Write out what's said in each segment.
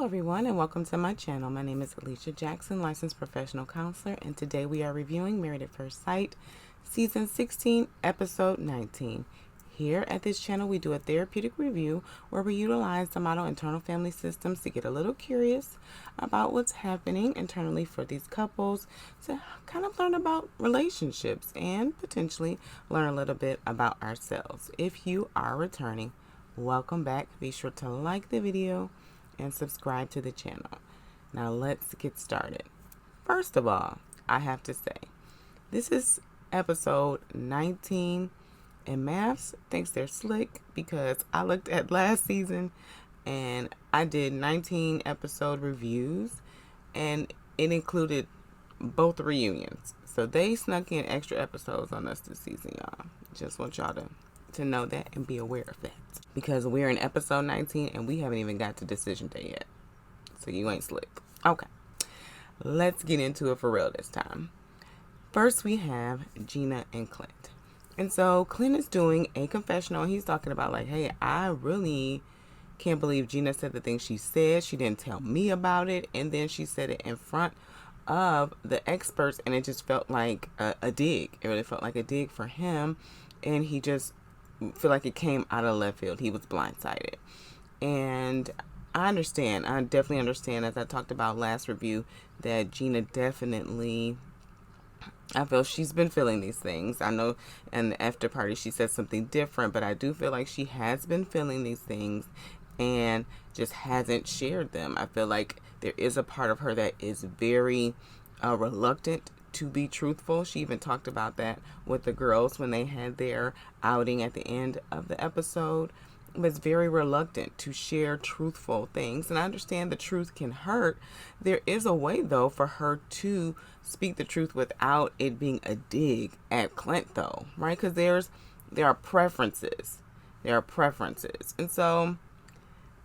everyone, and welcome to my channel. My name is Alicia Jackson, licensed professional counselor, and today we are reviewing Married at First Sight, Season 16, Episode 19. Here at this channel, we do a therapeutic review where we utilize the model internal family systems to get a little curious about what's happening internally for these couples, to kind of learn about relationships and potentially learn a little bit about ourselves. If you are returning, welcome back. Be sure to like the video and subscribe to the channel. Now let's get started. First of all, I have to say, this is episode 19, and Maths thinks they're slick because I looked at last season and I did 19 episode reviews and it included both reunions. So they snuck in extra episodes on us this season, y'all. Just want y'all to know that and be aware of that, because we're in episode 19 and we haven't even got to decision day yet. So you ain't slick. Okay, let's get into it for real this time. First, we have Gina and Clint. And so Clint is doing a confessional. He's talking about like, hey, I really can't believe Gina said the thing she said. She didn't tell me about it. And then she said it in front of the experts. And it just felt like a dig. It really felt like a dig for him. And he just feel like it came out of left field. He was blindsided. And I definitely understand, as I talked about last review, that Gina definitely, I feel she's been feeling these things. I know in the after party she said something different, but I do feel like she has been feeling these things and just hasn't shared them. I feel like there is a part of her that is very reluctant to be truthful. She even talked about that with the girls when they had their outing at the end of the episode. Was very reluctant to share truthful things, and I understand the truth can hurt. There is a way though for her to speak the truth without it being a dig at Clint, though, right? Because there are preferences, and so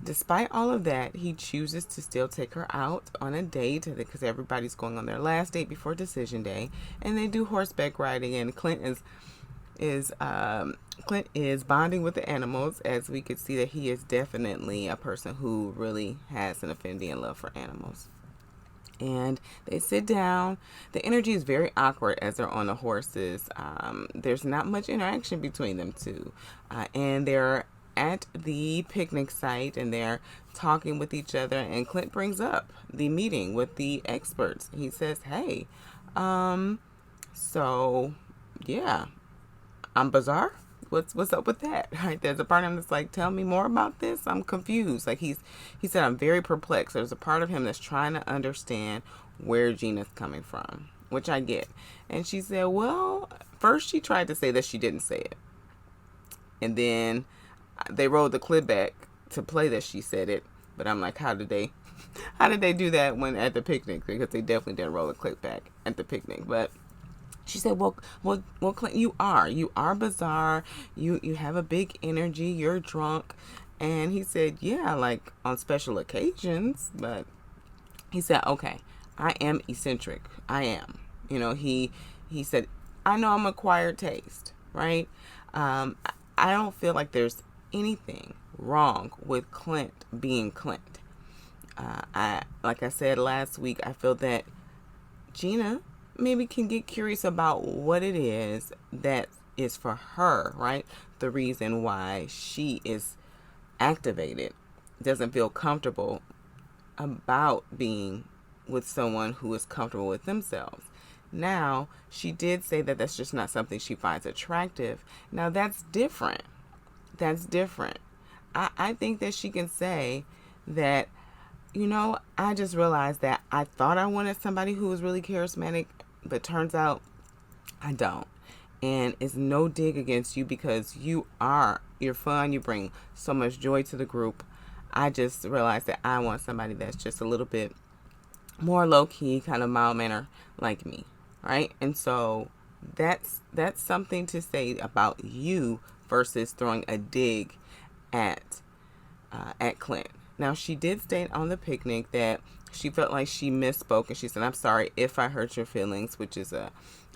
despite all of that, he chooses to still take her out on a date because everybody's going on their last date before decision day, and they do horseback riding, and Clint is bonding with the animals, as we could see that he is definitely a person who really has an affinity and love for animals. And they sit down. The energy is very awkward as they're on the horses. There's not much interaction between them two, and they're at the picnic site and they're talking with each other, and Clint brings up the meeting with the experts. He says, hey, so yeah, I'm bizarre. What's up with that? Right? There's a part of him that's like, tell me more about this. I'm confused. Like he said, I'm very perplexed. There's a part of him that's trying to understand where Gina's coming from, which I get. And she said, well, first she tried to say that she didn't say it, and then they rolled the clip back to play that she said it. But I'm like, how did they do that when at the picnic? Because they definitely didn't roll the clip back at the picnic. But she said, well, Clint, you are bizarre. You have a big energy. You're drunk. And he said, yeah, like on special occasions. But he said, okay, I am eccentric. I am. He said, I know I'm acquired taste, right? I don't feel like there's anything wrong with Clint being Clint. Like I said last week, I feel that Gina maybe can get curious about what it is that is for her, right? The reason why she is activated, doesn't feel comfortable about being with someone who is comfortable with themselves. Now, she did say that that's just not something she finds attractive. Now, that's different. I think that she can say that, I just realized that I thought I wanted somebody who was really charismatic, but turns out I don't. And it's no dig against you, because you're fun. You bring so much joy to the group. I just realized that I want somebody that's just a little bit more low-key, kind of mild manner like me, right? And so that's something to say about you versus throwing a dig at Clint. Now, she did state on the picnic that she felt like she misspoke, and she said, I'm sorry if I hurt your feelings, which is a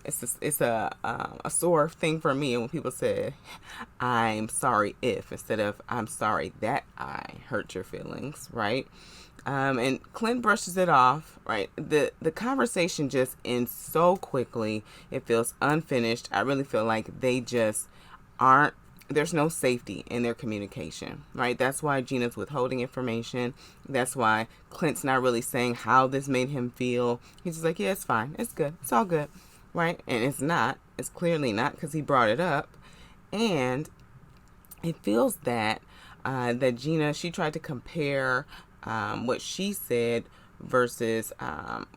it's a sore thing for me when people say I'm sorry if instead of I'm sorry that I hurt your feelings, right? And Clint brushes it off, right? The conversation just ends so quickly. It feels unfinished. I really feel like they just aren't, there's no safety in their communication, right? That's why Gina's withholding information. That's why Clint's not really saying how this made him feel. He's just like, yeah, it's fine. It's good. It's all good, right? And it's not. It's clearly not because he brought it up. And it feels that Gina, she tried to compare what she said versus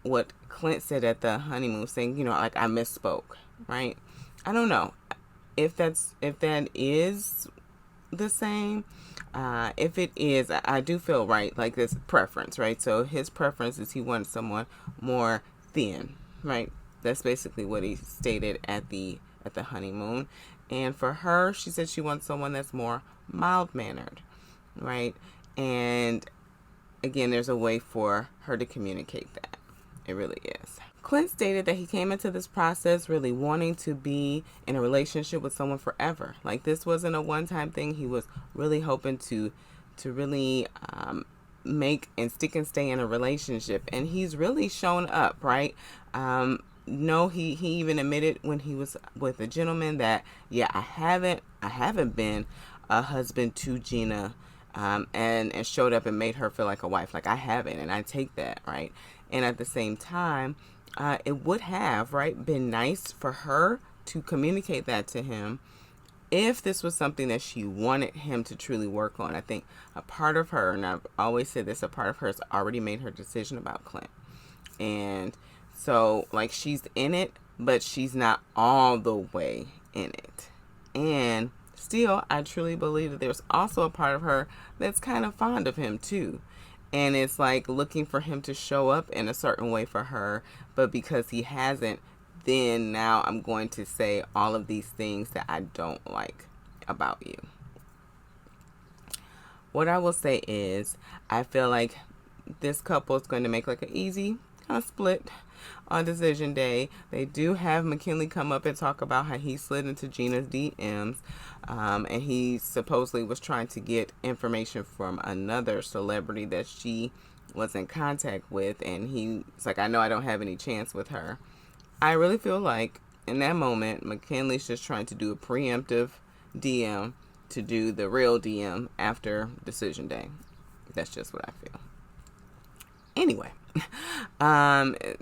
what Clint said at the honeymoon, saying, like I misspoke, right? I don't know if that is the same. If it is, I do feel right, like this preference, right? So his preference is he wants someone more thin, right? That's basically what he stated at the honeymoon. And for her, she said she wants someone that's more mild mannered, right? And again, there's a way for her to communicate that. It really is. Clint stated that he came into this process really wanting to be in a relationship with someone forever. Like this wasn't a one-time thing. He was really hoping to really make and stick and stay in a relationship, and he's really shown up, right? No, he even admitted when he was with a gentleman that I haven't been a husband to Gina, and showed up and made her feel like a wife. Like I haven't, and I take that, right? And at the same time, it would have, right, been nice for her to communicate that to him if this was something that she wanted him to truly work on. I think a part of her, and I've always said this, a part of her has already made her decision about Clint. And so, like, she's in it, but she's not all the way in it. And still, I truly believe that there's also a part of her that's kind of fond of him, too. And it's like looking for him to show up in a certain way for her, but because he hasn't, then now I'm going to say all of these things that I don't like about you. What I will say is, I feel like this couple is going to make like an easy kind of split on decision day. They do have McKinley come up and talk about how he slid into Gina's DMs, and he supposedly was trying to get information from another celebrity that she was in contact with, and he's like, I know I don't have any chance with her. I really feel like in that moment, McKinley's just trying to do a preemptive DM to do the real DM after decision day. That's just what I feel. Anyway,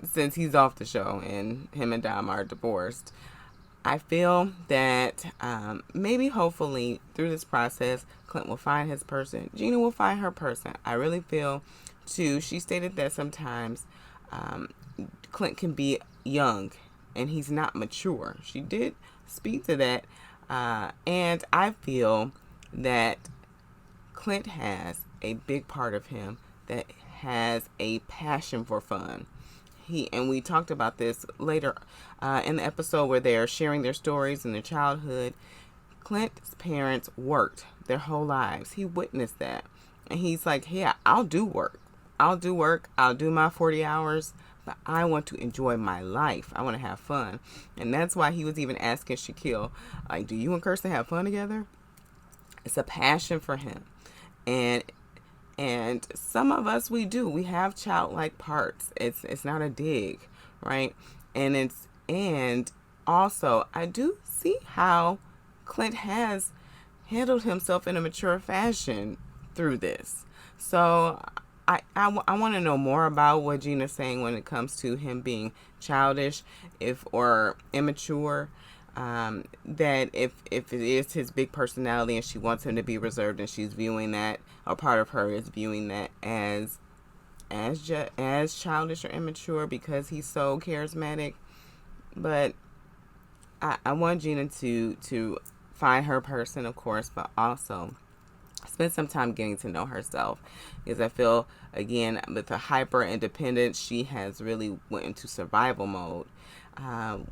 since he's off the show and him and Dom are divorced, I feel that maybe, hopefully, through this process, Clint will find his person. Gina will find her person. I really feel, too, she stated that sometimes Clint can be young and he's not mature. She did speak to that. And I feel that Clint has a big part of him that has a passion for fun. And we talked about this later in the episode where they're sharing their stories in their childhood. Clint's parents worked their whole lives. He witnessed that. And he's like, yeah, I'll do work. I'll do my 40 hours, but I want to enjoy my life. I want to have fun. And that's why he was even asking Shaquille, like, do you and Kirsten have fun together? It's a passion for him. And some of us, we do. We have childlike parts. It's not a dig, right? And also, I do see how Clint has handled himself in a mature fashion through this. So I want to know more about what Gina's saying when it comes to him being childish or immature. That if it is his big personality and she wants him to be reserved, and she's viewing that, or part of her is viewing that as childish or immature because he's so charismatic. But I want Gina to find her person, of course, but also spend some time getting to know herself, because I feel, again, with her hyper independence, she has really went into survival mode,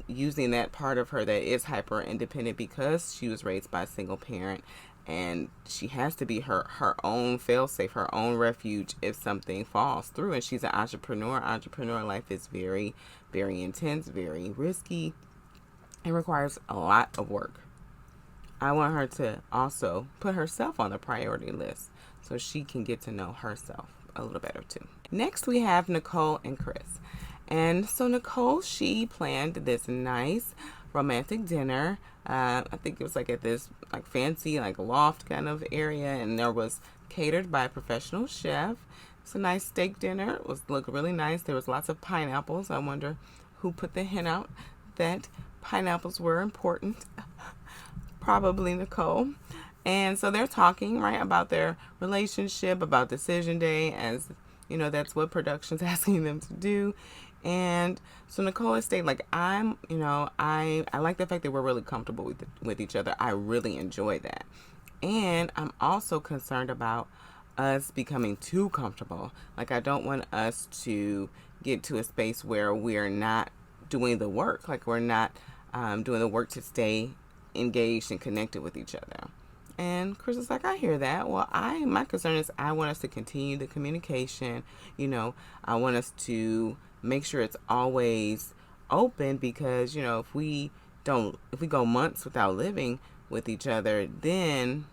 using that part of her that is hyper independent because she was raised by a single parent, and she has to be her own failsafe, her own refuge if something falls through. And she's an entrepreneur. Entrepreneur life is very, very intense, very risky. It requires a lot of work. I want her to also put herself on the priority list so she can get to know herself a little better too. Next, we have Nicole and Chris. And so Nicole, she planned this nice romantic dinner. I think it was like at this like fancy like loft kind of area, and there was catered by a professional chef. It's a nice steak dinner. It looked really nice. There was lots of pineapples. I wonder who put the hint out that pineapples were important. Probably Nicole. And so they're talking, right, about their relationship, about decision day, as you know, that's what production's asking them to do. And so Nicole is saying, like, I like the fact that we're really comfortable with each other. I really enjoy that. And I'm also concerned about us becoming too comfortable. Like, I don't want us to get to a space where we're not doing the work. Like, we're not doing the work to stay engaged and connected with each other. And Chris is like, I hear that. Well, my concern is I want us to continue the communication. I want us to make sure it's always open, because, if we go months without living with each other, then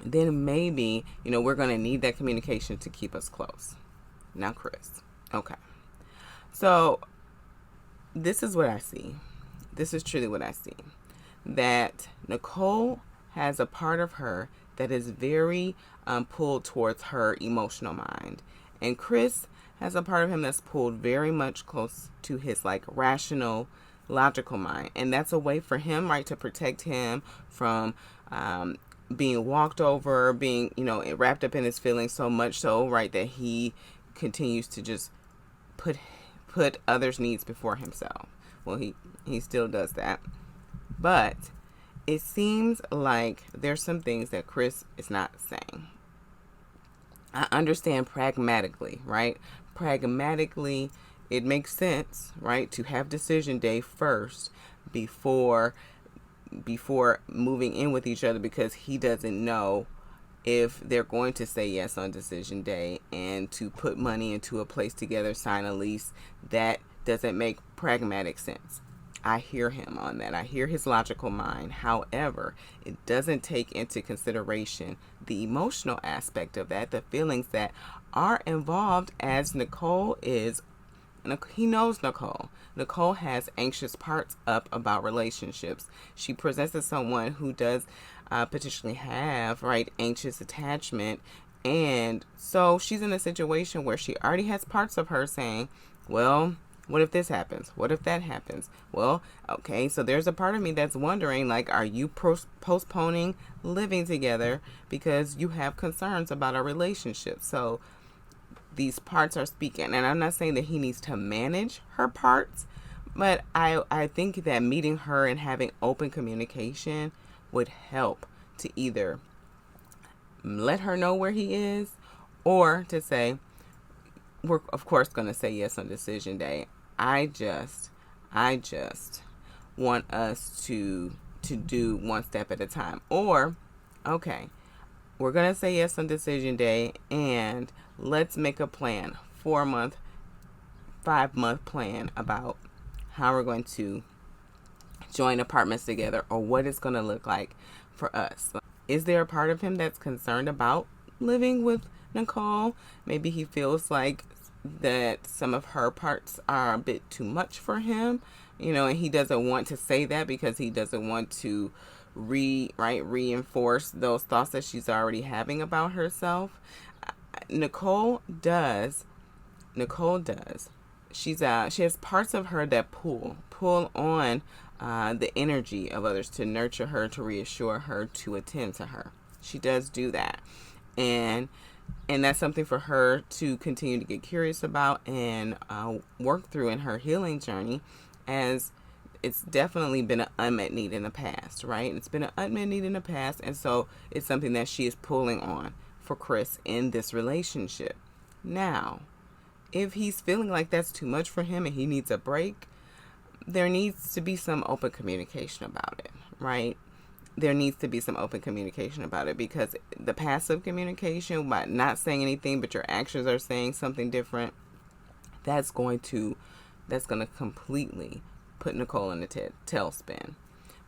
maybe, we're going to need that communication to keep us close. Now, Chris. Okay. So this is what I see. This is truly what I see. That Nicole has a part of her that is very pulled towards her emotional mind. And Chris has a part of him that's pulled very much close to his like rational, logical mind. And that's a way for him, right, to protect him from being walked over, being, wrapped up in his feelings so much so, right, that he continues to just put others' needs before himself. Well, he still does that. But it seems like there's some things that Chris is not saying. I understand pragmatically, right? Pragmatically, it makes sense, right, to have decision day first before moving in with each other, because he doesn't know if they're going to say yes on decision day, and to put money into a place together, sign a lease, that doesn't make pragmatic sense. I hear him on that. I hear his logical mind. However, it doesn't take into consideration the emotional aspect of that, the feelings that are involved, as Nicole is. He knows Nicole. Nicole has anxious parts up about relationships. She presents as someone who does potentially have, right, anxious attachment. And so she's in a situation where she already has parts of her saying, well, what if this happens? What if that happens? Well, okay, so there's a part of me that's wondering, like, are you postponing living together because you have concerns about a relationship? So these parts are speaking. And I'm not saying that he needs to manage her parts, but I think that meeting her and having open communication would help to either let her know where he is, or to say, we're of course going to say yes on decision day. I just want us to do one step at a time. Or, okay, we're going to say yes on decision day, and let's make a plan, 4-month, 5-month plan about how we're going to join apartments together, or what it's going to look like for us. Is there a part of him that's concerned about living with Nicole? Maybe he feels like that some of her parts are a bit too much for him, and he doesn't want to say that because he doesn't want to reinforce those thoughts that she's already having about herself. Nicole does. She has parts of her that pull on the energy of others, to nurture her, to reassure her, to attend to her. She does do that. And that's something for her to continue to get curious about and work through in her healing journey, as it's definitely been an unmet need in the past, right? It's been an unmet need in the past, and so it's something that she is pulling on for Chris in this relationship. Now, if he's feeling like that's too much for him and he needs a break, there needs to be some open communication about it, right? There needs to be some open communication about it, because the passive communication, by not saying anything but your actions are saying something different, that's going to completely put Nicole in a tailspin.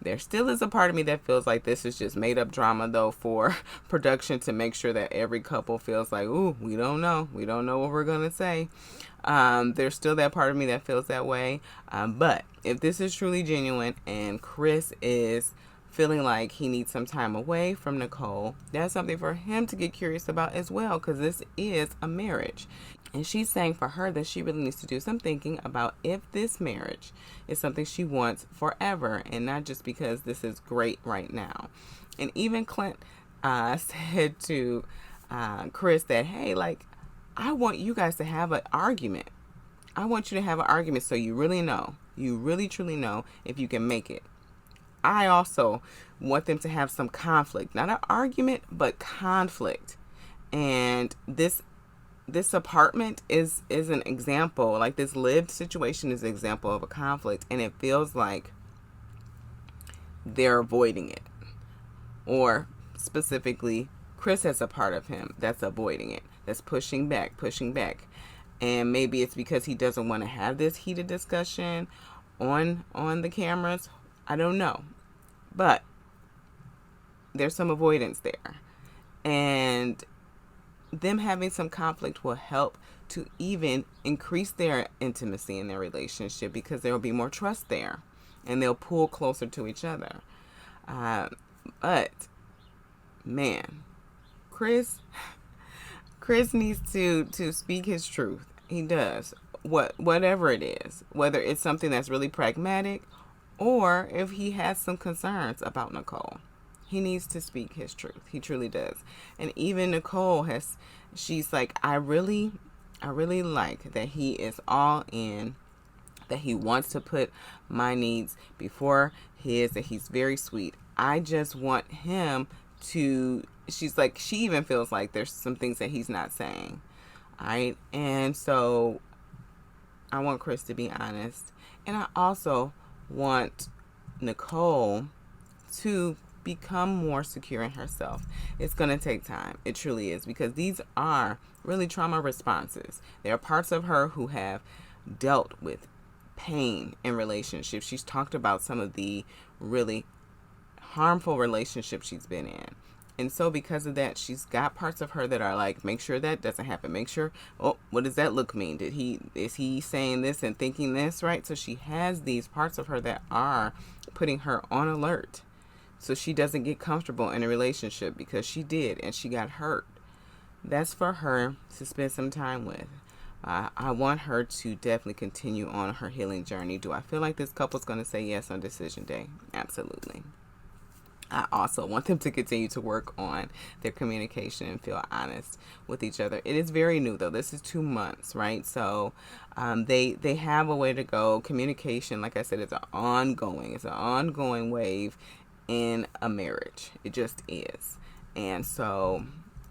There still is a part of me that feels like this is just made up drama, though, for production to make sure that every couple feels like, ooh, we don't know what we're going to say. There's still that part of me that feels that way. But if this is truly genuine and Chris is feeling like he needs some time away from Nicole, that's something for him to get curious about as well, because this is a marriage. And she's saying for her that she really needs to do some thinking about if this marriage is something she wants forever and not just because this is great right now. And even Clint said to Chris that, hey, like, I want you guys to have an argument. I want you to have an argument so you really truly know if you can make it. I also want them to have some conflict, not an argument, but conflict. And this apartment is an example, like this lived situation is an example of a conflict, and it feels like they're avoiding it. Or specifically, Chris has a part of him that's avoiding it, that's pushing back. And maybe it's because he doesn't want to have this heated discussion on the cameras. I don't know. But there's some avoidance there. And them having some conflict will help to even increase their intimacy in their relationship, because there will be more trust there and they'll pull closer to each other. But man, Chris needs to speak his truth. He does. Whatever it is, whether it's something that's really pragmatic or if he has some concerns about Nicole. He needs to speak his truth. He truly does. And even Nicole she's like, I really like that he is all in, that he wants to put my needs before his, that he's very sweet. I just want him to, she's like, she even feels like there's some things that he's not saying. All right. And so I want Chris to be honest. And I also want Nicole to become more secure in herself. It's going to take time. It truly is, because these are really trauma responses. There are parts of her who have dealt with pain in relationships. She's talked about some of the really harmful relationships she's been in. And so because of that, she's got parts of her that are like, make sure that doesn't happen. Make sure, oh, what does that look mean? Is he saying this and thinking this, right? So she has these parts of her that are putting her on alert, so she doesn't get comfortable in a relationship, because she did and she got hurt. That's for her to spend some time with. I want her to definitely continue on her healing journey. Do I feel like this couple's going to say yes on decision day? Absolutely. I also want them to continue to work on their communication and feel honest with each other. It is very new, though. This is 2 months, right? So they have a way to go. Communication, like I said, it's an ongoing wave in a marriage. It just is. And so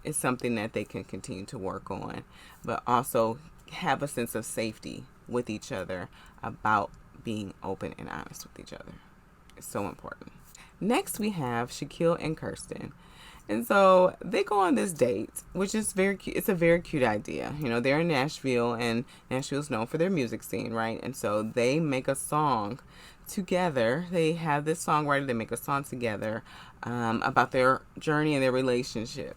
it's something that they can continue to work on, but also have a sense of safety with each other about being open and honest with each other. It's so important. Next, we have Shaquille and Kirsten. And so they go on this date, which is very cute. It's a very cute idea. You know, they're in Nashville, and Nashville's known for their music scene, right? And so they make a song together. They have this songwriter. They make a song together about their journey and their relationship.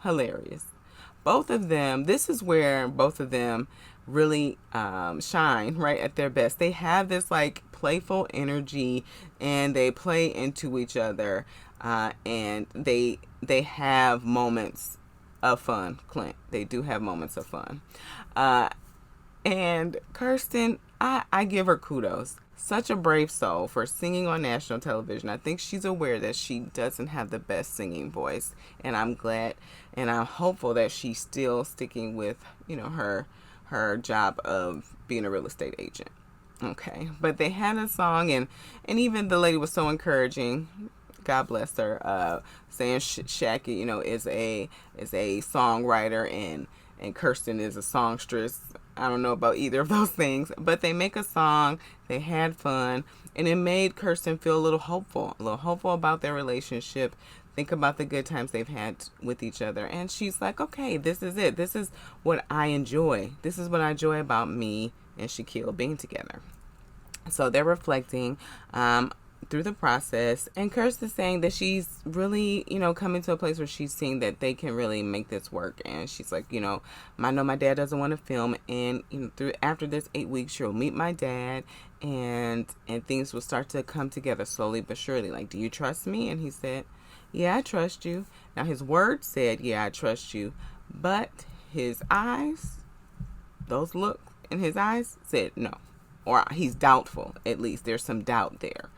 Hilarious. Both of them, this is where both of them really shine, right, at their best. They have this like playful energy, and they play into each other, and they have moments of fun. Clint, they do have moments of fun. And Kirsten, I give her kudos. Such a brave soul for singing on national television. I think she's aware that she doesn't have the best singing voice, and I'm glad and I'm hopeful that she's still sticking with, you know, her job of being a real estate agent. Okay, but they had a song, and even the lady was so encouraging. God bless her. Saying Shaquille, you know, is a songwriter, and Kirsten is a songstress. I don't know about either of those things, but they make a song. They had fun, and it made Kirsten feel a little hopeful about their relationship. Think about the good times they've had with each other, and she's like, okay, this is it. This is what I enjoy. This is what I enjoy about me and Shaquille being together. So they're reflecting through the process, and Kirsten's saying that she's really, coming to a place where she's seeing that they can really make this work. And she's like, I know my dad doesn't want to film, and through after this 8 weeks, she'll meet my dad, and things will start to come together slowly but surely. Like, do you trust me? And he said, yeah, I trust you. Now his words said, yeah, I trust you, but his eyes, those look in his eyes said no, or he's doubtful. At least there's some doubt there.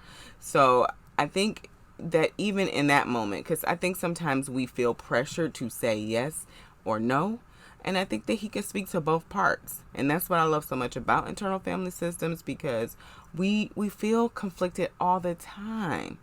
So I think that even in that moment, because I think sometimes we feel pressured to say yes or no, and I think that he can speak to both parts. And that's what I love so much about internal family systems, because we feel conflicted all the time.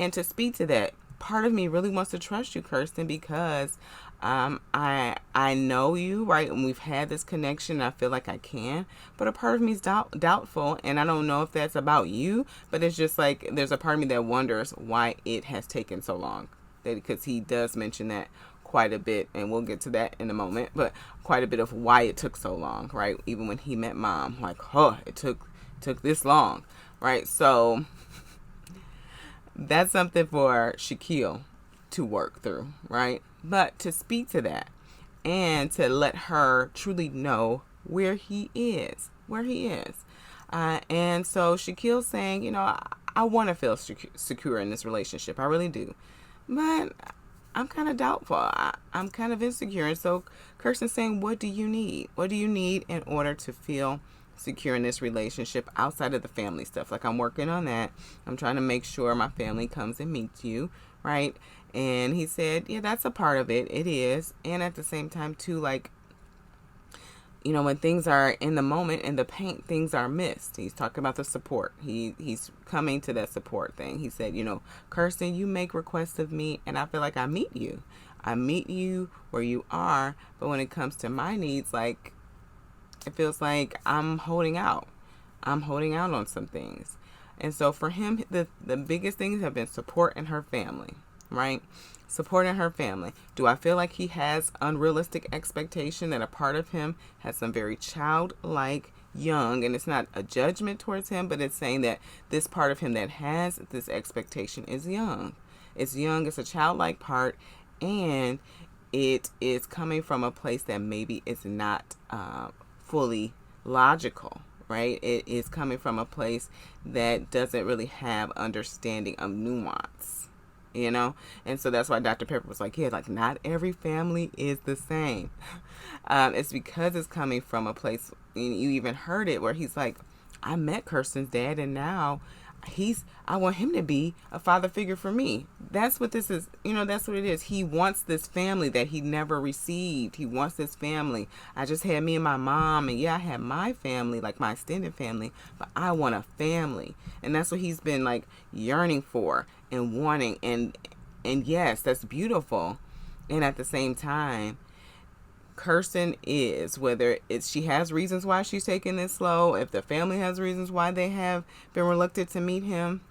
And to speak to that, part of me really wants to trust you, Kirsten, because I know you, right? And we've had this connection. I feel like I can, but a part of me is doubtful, and I don't know if that's about you, but it's just like there's a part of me that wonders why it has taken so long. Because he does mention that quite a bit, and we'll get to that in a moment, but quite a bit of why it took so long, right? Even when he met Mom, like, it took this long, right? So that's something for Shaquille to work through, right? But to speak to that and to let her truly know where he is. And so Shaquille's saying, I want to feel secure in this relationship. I really do. But I'm kind of doubtful. I'm kind of insecure. And so Kirsten's saying, what do you need? What do you need in order to feel secure in this relationship outside of the family stuff? Like, I'm working on that. I'm trying to make sure my family comes and meets you, right? And he said, yeah, that's a part of it. It is. And at the same time, too, like, when things are in the moment, in the paint, things are missed. He's talking about the support. He's coming to that support thing. He said, Kirsten, you make requests of me, and I feel like I meet you. I meet you where you are. But when it comes to my needs, like, it feels like I'm holding out. I'm holding out on some things. And so for him, the biggest things have been support in her family, right? Supporting her family. Do I feel like he has unrealistic expectation, that a part of him has some very childlike, young, and it's not a judgment towards him, but it's saying that this part of him that has this expectation is young. It's young, it's a childlike part, and it is coming from a place that maybe is not fully logical, right? It is coming from a place that doesn't really have understanding of nuance. And so that's why Dr. Pepper was like, yeah, like, not every family is the same. It's because it's coming from a place, and you even heard it, where he's like, I met Kirsten's dad, and now I want him to be a father figure for me. That's what this is. That's what it is. He wants this family that he never received. He wants this family. I just had me and my mom, and yeah, I had my family, like my extended family, but I want a family. And that's what he's been like yearning for and wanting. And yes, that's beautiful. And at the same time, Kirsten is, whether she has reasons why she's taking this slow, if the family has reasons why they have been reluctant to meet him,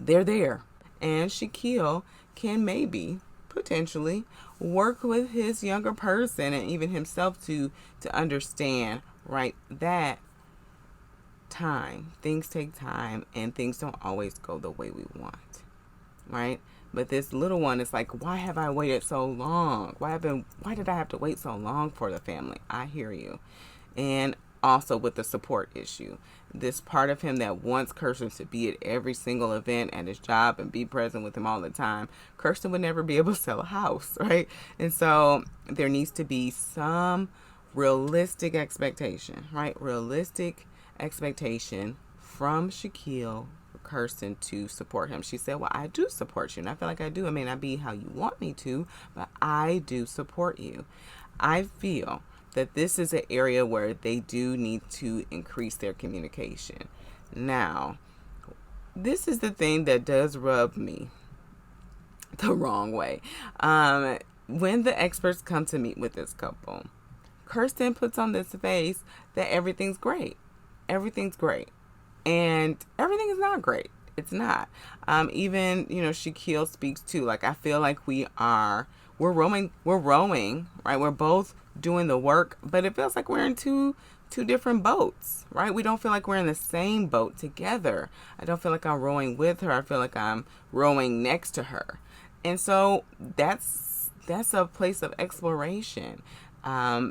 they're there. And Shaquille can maybe, potentially, work with his younger person and even himself to understand, right, that things take time, and things don't always go the way we want, right? But this little one is like, why have I waited so long? Why did I have to wait so long for the family? I hear you. And also with the support issue, this part of him that wants Kirsten to be at every single event at his job and be present with him all the time. Kirsten would never be able to sell a house, right? And so there needs to be some realistic expectation, right? Realistic expectation from Shaquille, Kirsten, to support him. She said, well, I do support you, and I feel like I do. It may not be how you want me to, but I do support you. I feel that this is an area where they do need to increase their communication. Now, this is the thing that does rub me the wrong way. When the experts come to meet with this couple, Kirsten puts on this face that everything's great. Everything's great. And everything is not great. It's not. Even, Shaquille speaks to, like, I feel like we're rowing, right? We're both doing the work, but it feels like we're in two different boats, right? We don't feel like we're in the same boat together. I don't feel like I'm rowing with her. I feel like I'm rowing next to her. And so that's a place of exploration,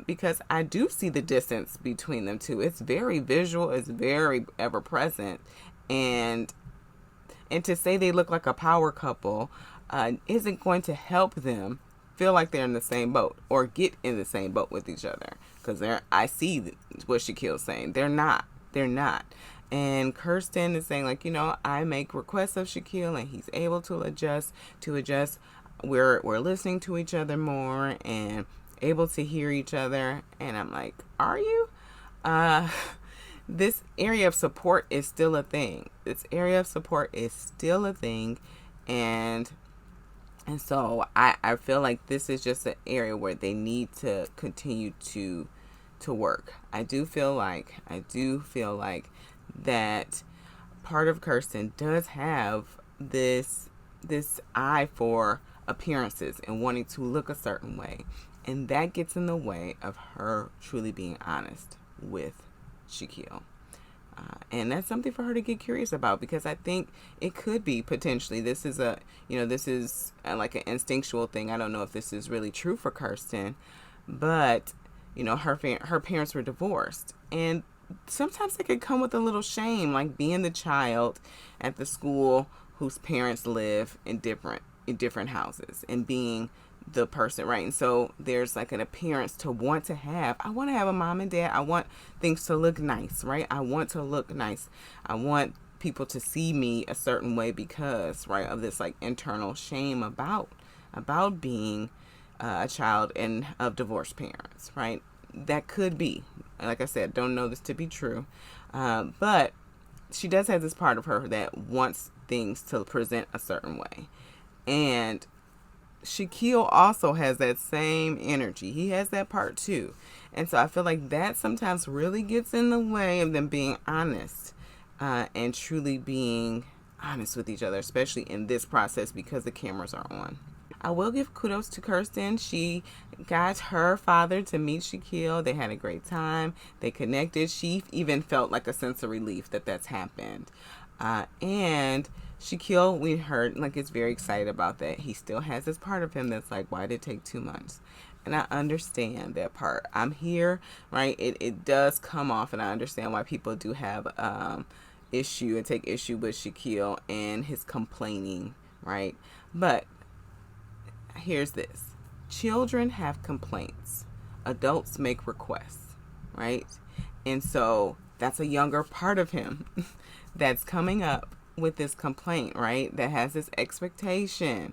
because I do see the distance between them two. It's very visual. It's very ever present, and to say they look like a power couple isn't going to help them feel like they're in the same boat or get in the same boat with each other. Because I see what Shaquille's saying. They're not. They're not. And Kirsten is saying, like, I make requests of Shaquille and he's able to adjust. We're listening to each other more and able to hear each other. And I'm like, are you? This area of support is still a thing. And so I feel like this is just an area where they need to continue to work. I do feel like that part of Kirsten does have this eye for appearances and wanting to look a certain way. And that gets in the way of her truly being honest with Shaquille. And that's something for her to get curious about, because I think it could be potentially, this is like an instinctual thing. I don't know if this is really true for Kirsten, but her parents were divorced, and sometimes it could come with a little shame, like being the child at the school whose parents live in different houses and being the person, right? And so there's like an appearance to want to have. I want to have a mom and dad. I want things to look nice, right? I want to look nice. I want people to see me a certain way because, right, of this like internal shame about being a child and of divorced parents, right? That could be, like I said, don't know this to be true, but she does have this part of her that wants things to present a certain way. And Shaquille also has that same energy. He has that part too. And so I feel like that sometimes really gets in the way of them being honest, and truly being honest with each other, especially in this process because the cameras are on. I will give kudos to Kirsten. She got her father to meet Shaquille. They had a great time. They connected. She even felt like a sense of relief that that's happened. And Shaquille, we heard, like, is very excited about that. He still has this part of him that's like, why did it take 2 months? And I understand that part. I'm here, right? It does come off, and I understand why people do have issue and take issue with Shaquille and his complaining, right? But here's this. Children have complaints. Adults make requests, right? And so that's a younger part of him that's coming up with this complaint, right? That has this expectation.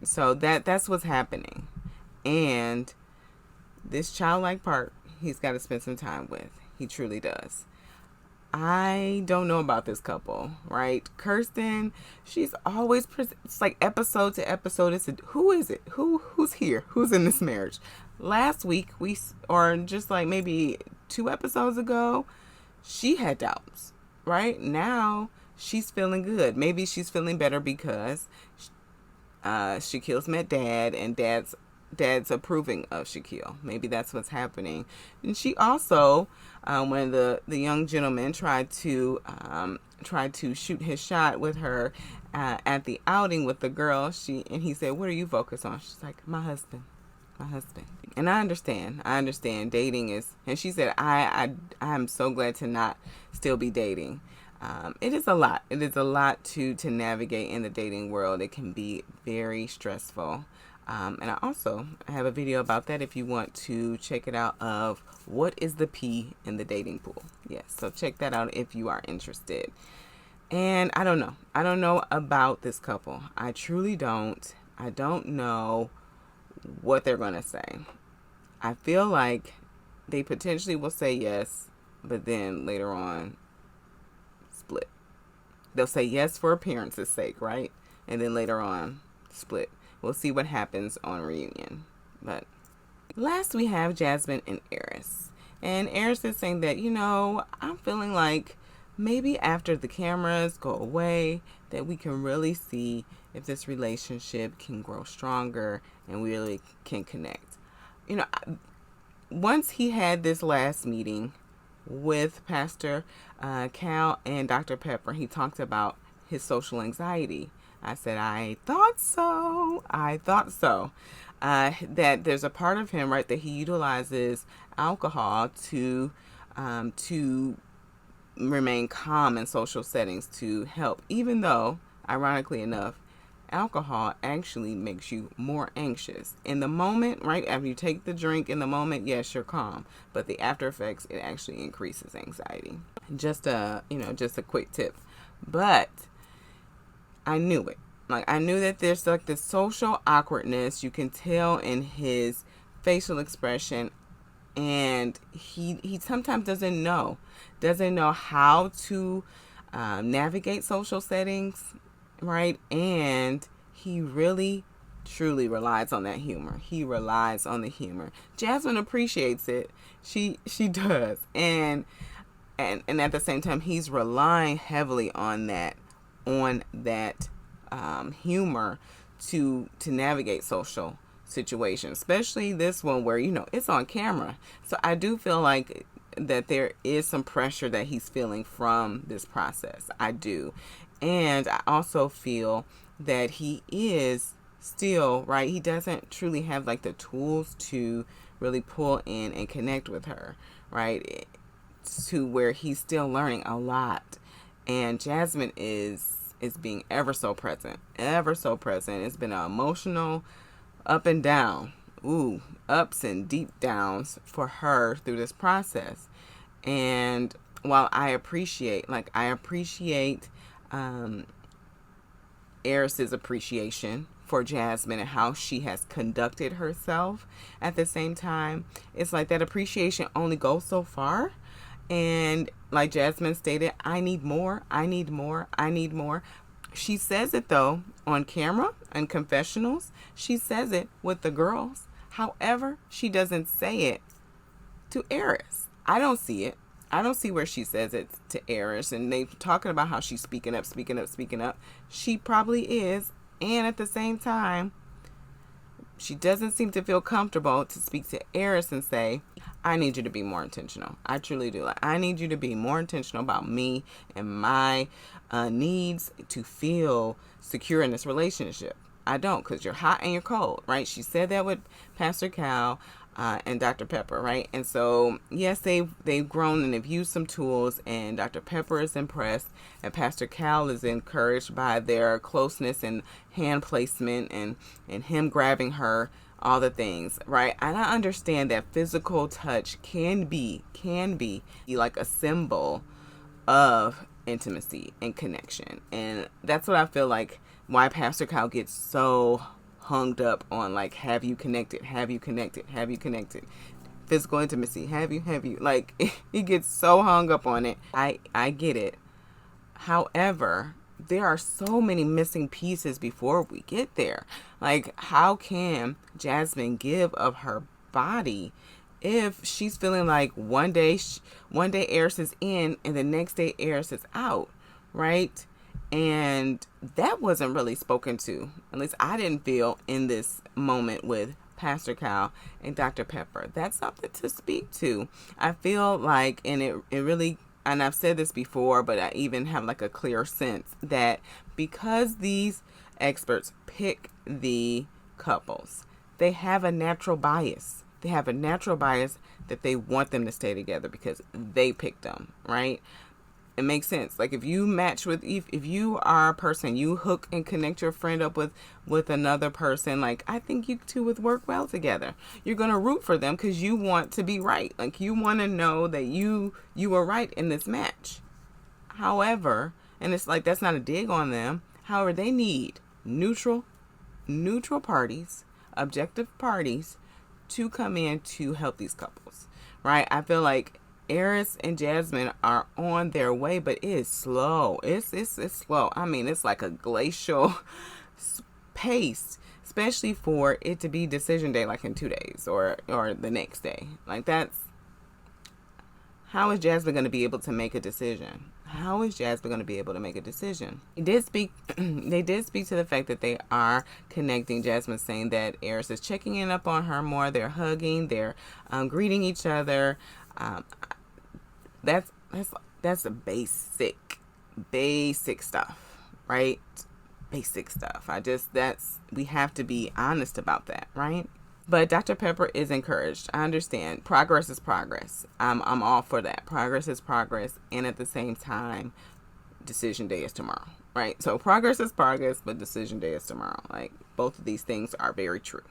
So that's what's happening. And this childlike part, he's got to spend some time with. He truly does. I don't know about this couple, right? Kirsten, she's always it's like episode to episode. Who is it? Who's here? Who's in this marriage? Last week or just like maybe 2 episodes ago, she had doubts, right? Now she's feeling good. Maybe she's feeling better because Shaquille's met dad, and dad's approving of Shaquille. Maybe that's what's happening. And she also, when the young gentleman tried to shoot his shot with her at the outing with the girl, he said, "What are you focused on?" She's like, "My husband." And I understand dating is, and she said, I'm so glad to not still be dating. It is a lot to navigate in the dating world. It can be very stressful. And I also have a video about that if you want to check it out, of what is the P in the dating pool. Yes, so check that out if you are interested. And I don't know about this couple. I truly don't. I don't know what they're going to say. I feel like they potentially will say yes, but then later on split. They'll say yes for appearance's sake, right? And then later on split. We'll see what happens on reunion. But last we have Jasmine and Eris. And Eris is saying that, I'm feeling like maybe after the cameras go away, that we can really see if this relationship can grow stronger and we really can connect. you know, once he had this last meeting with Pastor Cal and Dr. Pepper, he talked about his social anxiety. I said, I thought so. I thought so. That there's a part of him, right, that he utilizes alcohol to remain calm in social settings to help, even though, ironically enough, alcohol actually makes you more anxious in the moment, right? After you take the drink in the moment, yes, you're calm, but the after effects, it actually increases anxiety. Just a quick tip. But I knew it. Like, I knew that there's like this social awkwardness. You can tell in his facial expression, and he sometimes doesn't know how to navigate social settings, right? And he really truly relies on that humor. He relies on the humor. Jasmine appreciates it. She does. And at the same time, he's relying heavily on that humor to navigate social situations, especially this one where, it's on camera. So I do feel like that there is some pressure that he's feeling from this process. I do. And I also feel that he is still, right, he doesn't truly have like the tools to really pull in and connect with her, right, to where he's still learning a lot. And Jasmine is being ever so present. It's been an emotional up and down, ups and deep downs for her through this process. And while I appreciate Eris's appreciation for Jasmine and how she has conducted herself, at the same time, it's like that appreciation only goes so far. And like Jasmine stated, I need more. She says it though on camera and confessionals. She says it with the girls. However, she doesn't say it to Eris. I don't see it. I don't see where she says it to Eris. And they talking about how she's speaking up. She probably is. And at the same time, she doesn't seem to feel comfortable to speak to Eris and say, I need you to be more intentional. I truly do. Like, I need you to be more intentional about me and my needs to feel secure in this relationship. I don't, because you're hot and you're cold, right? She said that with Pastor Cal and Dr. Pepper, right? And so, yes, they've grown and they've used some tools, and Dr. Pepper is impressed, and Pastor Cal is encouraged by their closeness and hand placement and him grabbing her, all the things, right? And I understand that physical touch can be like a symbol of intimacy and connection. And that's what I feel like why Pastor Cal gets so hung up on, like, have you connected, physical intimacy, have you, like, he gets so hung up on it. I get it. However, there are so many missing pieces before we get there. Like, how can Jasmine give of her body if she's feeling like one day Eris is in and the next day Eris is out, right? And that wasn't really spoken to. At least I didn't feel in this moment with Pastor Cal and Dr. Pepper. That's something to speak to. I feel like, and it really, and I've said this before, but I even have like a clear sense that because these experts pick the couples, they have a natural bias. That they want them to stay together because they picked them, right? It makes sense. Like, if you match with, if you are a person, you hook and connect your friend up with another person, like, I think you two would work well together. You're going to root for them because you want to be right. Like, you want to know that you were right in this match. However, and it's like, that's not a dig on them. However, they need neutral parties, objective parties to come in to help these couples, right? I feel like Eris and Jasmine are on their way, but it is slow. It's slow. I mean, it's like a glacial pace, especially for it to be decision day, like in 2 days or the next day. Like, that's, how is Jasmine going to be able to make a decision? how is Jasmine going to be able to make a decision? They did speak to the fact that they are connecting. Jasmine saying that Eris is checking in up on her more. They're hugging. They're greeting each other. Um, that's a basic stuff, right? Basic stuff. We have to be honest about that, right? But Dr. Pepper is encouraged. I understand. Progress is progress. I'm all for that. Progress is progress. And at the same time, decision day is tomorrow, right? So progress is progress, but decision day is tomorrow. Like, both of these things are very true.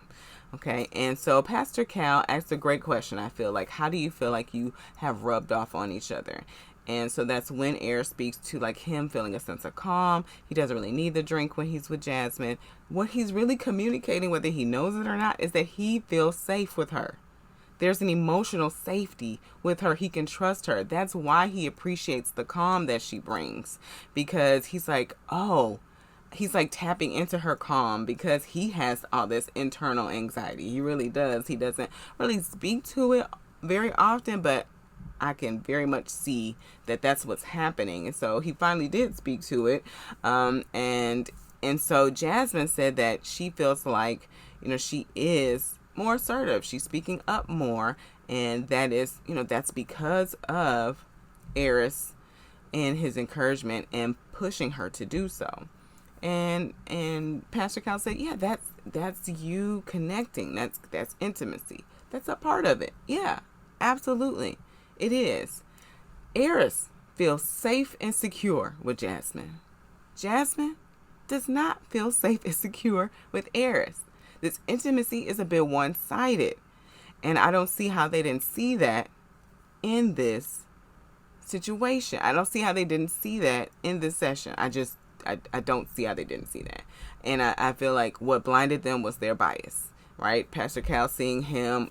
Okay. And so Pastor Cal asked a great question. I feel like, how do you feel like you have rubbed off on each other? And so that's when Air speaks to like him feeling a sense of calm. He doesn't really need the drink when he's with Jasmine. What he's really communicating, whether he knows it or not, is that he feels safe with her. There's an emotional safety with her. He can trust her. That's why he appreciates the calm that she brings, because he's like, oh, he's like tapping into her calm because he has all this internal anxiety. He really does. He doesn't really speak to it very often, but I can very much see that that's what's happening. And so he finally did speak to it. And so Jasmine said that she feels like, she is more assertive. She's speaking up more. And that is, that's because of Eris and his encouragement and pushing her to do so. And Pastor Cal said, yeah, that's you connecting. That's intimacy. That's a part of it. Yeah, absolutely. It is. Eris feels safe and secure with Jasmine. Jasmine does not feel safe and secure with Eris. This intimacy is a bit one-sided. And I don't see how they didn't see that in this situation. I don't see how they didn't see that in this session. I don't see how they didn't see that. And I feel like what blinded them was their bias. Right? Pastor Cal seeing him,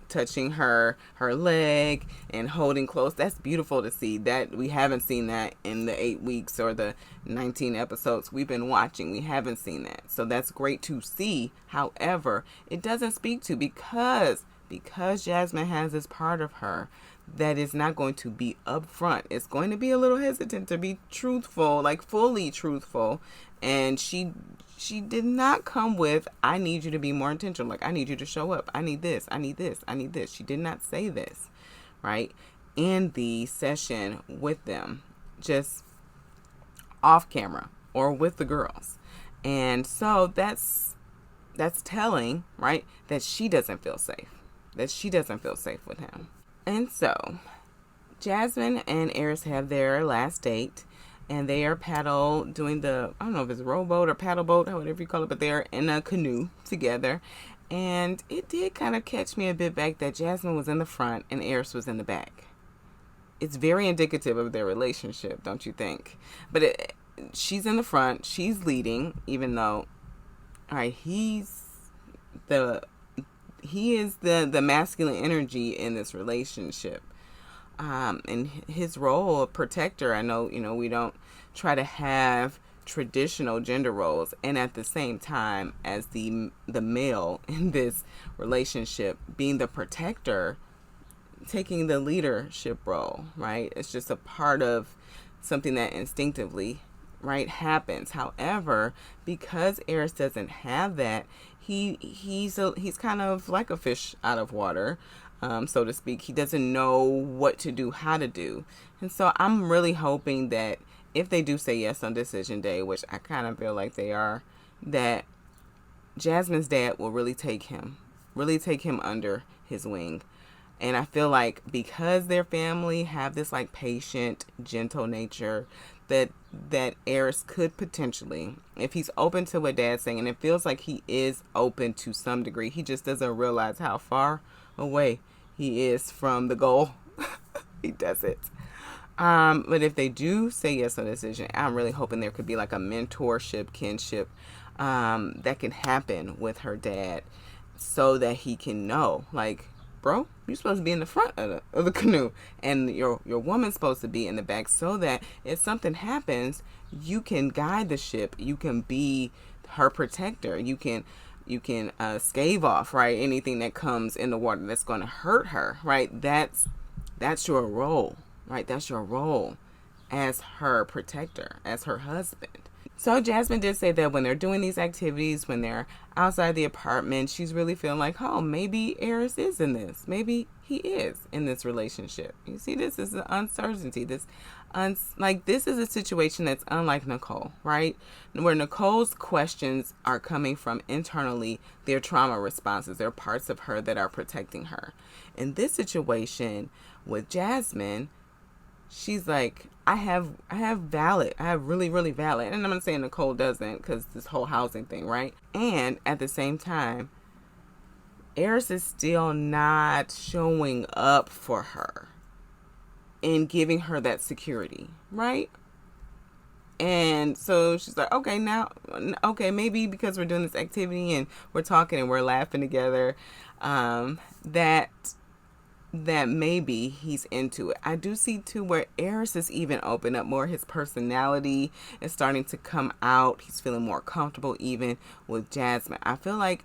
touching her leg and holding close. That's beautiful to see. That we haven't seen that in the 8 weeks or the 19 episodes we've been watching. We haven't seen that. So that's great to see. However, it doesn't speak to because Jasmine has this part of her that is not going to be upfront. It's going to be a little hesitant to be truthful, like fully truthful. And she did not come with, I need you to be more intentional. Like, I need you to show up. I need this. I need this. I need this. She did not say this, right? In the session with them, just off camera or with the girls. And so that's telling, right? That she doesn't feel safe. That she doesn't feel safe with him. And so Jasmine and Eris have their last date. And they are doing I don't know if it's a rowboat or paddle boat, whatever you call it, but they're in a canoe together. And it did kind of catch me a bit back that Jasmine was in the front and Eris was in the back. It's very indicative of their relationship, don't you think? But she's in the front, she's leading, even though, all right, he is the masculine energy in this relationship. And his role of protector, I know, we don't try to have traditional gender roles, and at the same time as the male in this relationship being the protector, taking the leadership role, right? It's just a part of something that instinctively, right, happens. However, because Eris doesn't have that, he's kind of like a fish out of water. So to speak. He doesn't know what to do, how to do. And so I'm really hoping that if they do say yes on decision day, which I kind of feel like they are, that Jasmine's dad will really take him under his wing. And I feel like because their family have this like patient, gentle nature, that Eris could potentially, if he's open to what dad's saying, and it feels like he is open to some degree, he just doesn't realize how far away he is from the goal. He does it. But if they do say yes on the decision, I'm really hoping there could be like a mentorship, kinship, that can happen with her dad, so that he can know, like, bro, you're supposed to be in the front of the canoe, and your woman's supposed to be in the back, so that if something happens, you can guide the ship. You can be her protector. You can stave off, right, anything that comes in the water that's going to hurt her, right? That's your role, right? That's your role. as her protector, as her husband. So Jasmine did say that when they're doing these activities, when they're outside the apartment, she's really feeling like, oh, maybe Eris is in this. Maybe he is in this relationship. You see, this is an uncertainty. This is a situation that's unlike Nicole, right? Where Nicole's questions are coming from internally, their trauma responses. They're parts of her that are protecting her. In this situation with Jasmine, she's like, I have really, really valid. And I'm not saying Nicole doesn't, because this whole housing thing, right? And at the same time, Eris is still not showing up for her and giving her that security, right? And so she's like, okay, maybe because we're doing this activity and we're talking and we're laughing together, that maybe he's into it. I do see too where Eris is even open up more. His personality is starting to come out. He's feeling more comfortable even with Jasmine. I feel like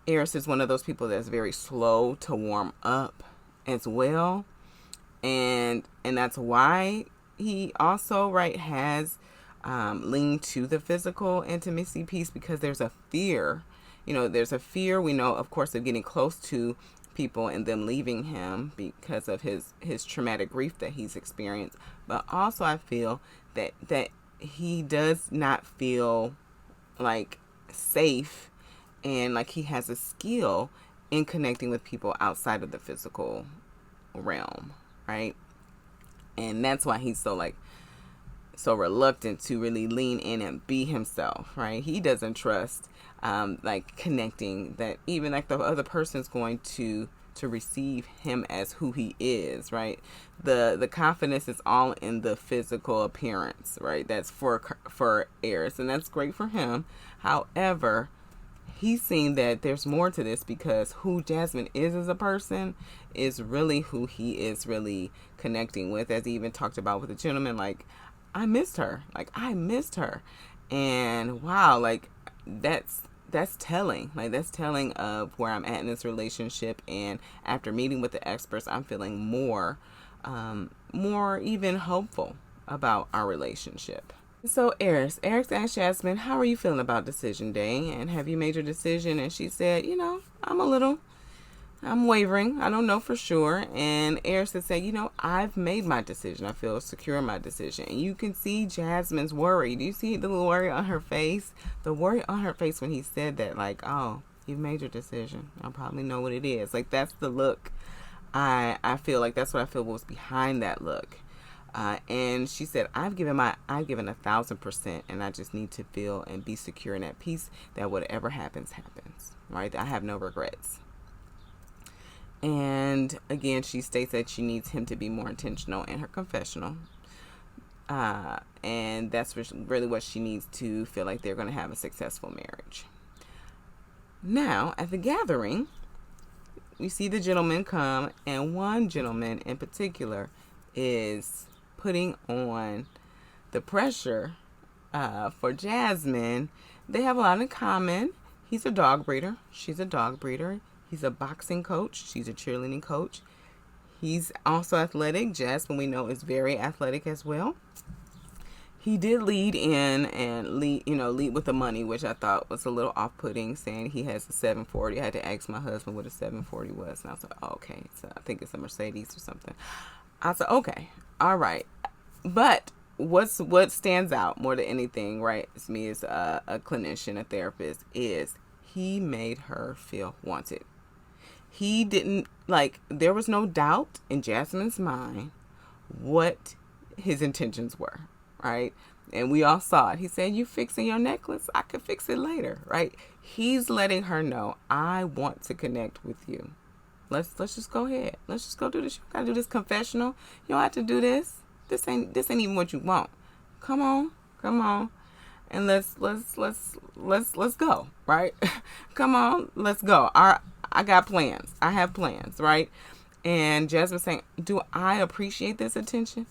Eris is one of those people that's very slow to warm up as well. And that's why he also, right, has leaned to the physical intimacy piece, because there's a fear. There's a fear, we know, of course, of getting close to people and them leaving him because of his traumatic grief that he's experienced. But also I feel that he does not feel like safe and like he has a skill in connecting with people outside of the physical realm, right? And that's why he's so reluctant to really lean in and be himself, right? He doesn't trust connecting, that even like the other person's going to receive him as who he is, right? The confidence is all in the physical appearance, right? That's for Eris, and that's great for him. However, he's seen that there's more to this, because who Jasmine is as a person is really who he is really connecting with. As he even talked about with the gentleman, like, I missed her. And wow, that's telling. That's telling of where I'm at in this relationship. And after meeting with the experts, I'm feeling more even hopeful about our relationship. So Eris asked Jasmine, how are you feeling about decision day? And have you made your decision? And she said, I'm wavering. I don't know for sure. And Eris said, I've made my decision. I feel secure in my decision. And you can see Jasmine's worry. Do you see the little worry on her face? The worry on her face when he said that, like, oh, you've made your decision. I probably know what it is. Like, that's the look. I feel like that's what I feel was behind that look. And she said, I've given 1,000%, and I just need to feel and be secure in that peace that whatever happens, right? I have no regrets. And again, she states that she needs him to be more intentional in her confessional. And that's really what she needs to feel like they're going to have a successful marriage. Now, at the gathering, we see the gentlemen come, and one gentleman in particular is putting on the pressure for Jasmine. They have a lot in common. He's a dog breeder. She's a dog breeder. He's a boxing coach. She's a cheerleading coach. He's also athletic. Jasmine, we know, is very athletic as well. He did lead with the money, which I thought was a little off-putting, saying he has a 740. I had to ask my husband what a 740 was, and I was like, oh, okay, so I think it's a Mercedes or something. I said, okay, all right. But what stands out more than anything, right, as me as a clinician, a therapist, is he made her feel wanted. He didn't, there was no doubt in Jasmine's mind what his intentions were, right? And we all saw it. He said, you fixing your necklace? I could fix it later, right? He's letting her know, I want to connect with you. Let's just go ahead. Let's just go do this. You gotta do this confessional. You don't have to do this. This ain't even what you want. Come on. And let's go, right? Come on, let's go. I got plans. I have plans, right? And Jasmine saying, do I appreciate this attention?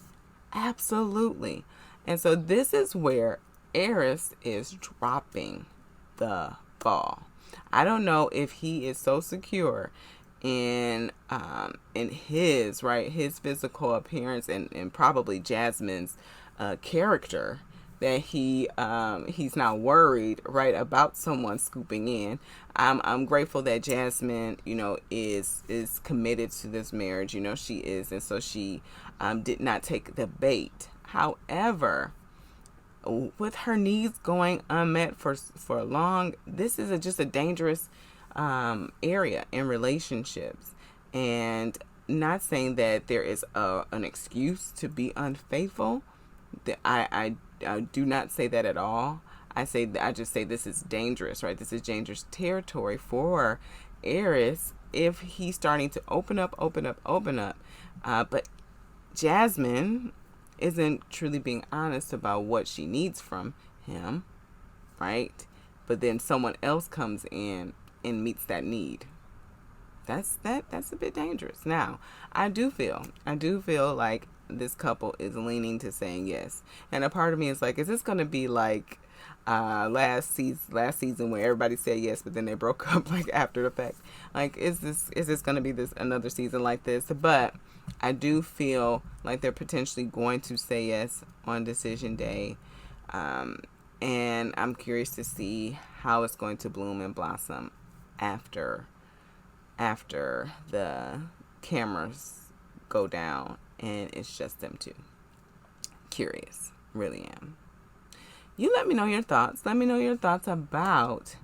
Absolutely. And so this is where Eris is dropping the ball. I don't know if he is so secure in his physical appearance and probably Jasmine's character, that he's not worried, right, about someone scooping in. I'm grateful that Jasmine, is committed to this marriage. She is, and so she did not take the bait. However, with her needs going unmet for long, this is just a dangerous area in relationships. And not saying that there is an excuse to be unfaithful. I do not say that at all. I just say this is dangerous, right? This is dangerous territory for Eris if he's starting to open up. But Jasmine isn't truly being honest about what she needs from him, right? But then someone else comes in and meets that need. That's a bit dangerous. Now, I do feel like this couple is leaning to saying yes, and a part of me is like, is this going to be like last season where everybody said yes, but then they broke up like after the fact? Like, is this going to be another season like this? But I do feel like they're potentially going to say yes on decision day, and I'm curious to see how it's going to bloom and blossom after the cameras go down and it's just them two. Curious, really am. You let me know your thoughts. Let me know your thoughts about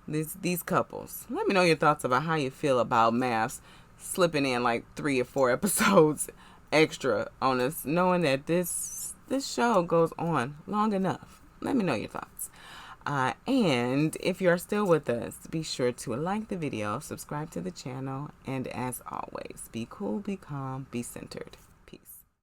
these couples. Let me know your thoughts about how you feel about Maths slipping in like 3 or 4 episodes extra on us, knowing that this show goes on long enough. Let me know your thoughts. And if you are still with us, be sure to like the video, subscribe to the channel, and as always, be cool, be calm, be centered.